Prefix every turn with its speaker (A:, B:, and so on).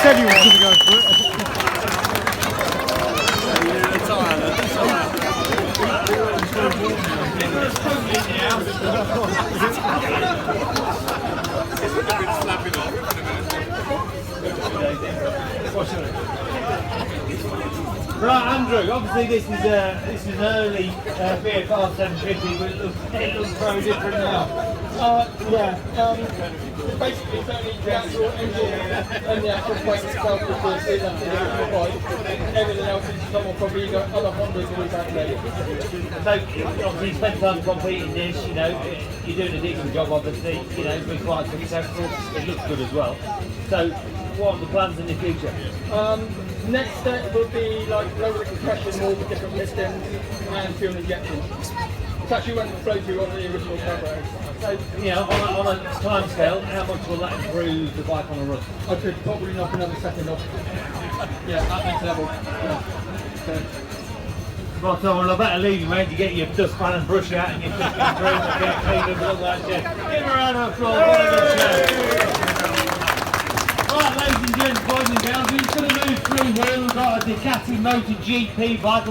A: said he was going to go for it.
B: Right, Andrew. Obviously, this is an early VFR750, but it looks very different now.
C: Basically it's only the actual engine and the actual plate itself which is up to the original bike. Everything else is somewhat probably got other Hondas always out there.
B: So, obviously, you spend time competing this, you know, you're doing a decent job, obviously, you know, it's been quite successful, it looks good as well. So, what are the plans in the future?
C: Next step will be like lower the compression, more with different pistons and fuel injection. It's actually went flow through on the original carburetor.
B: So, you know, on a time scale, how much will that improve the bike on a run?
C: I could probably knock another second off. Yeah, at next level. Yeah. So.
B: Right, so well, I better leave you, mate, to get your dustpan and brush out and your fucking broom and get cleaned up and all that shit. Give him a round of applause, what a good show. Right, ladies and gents, boys and girls, we're just going to move through here. We've got a Ducati Motor GP bike.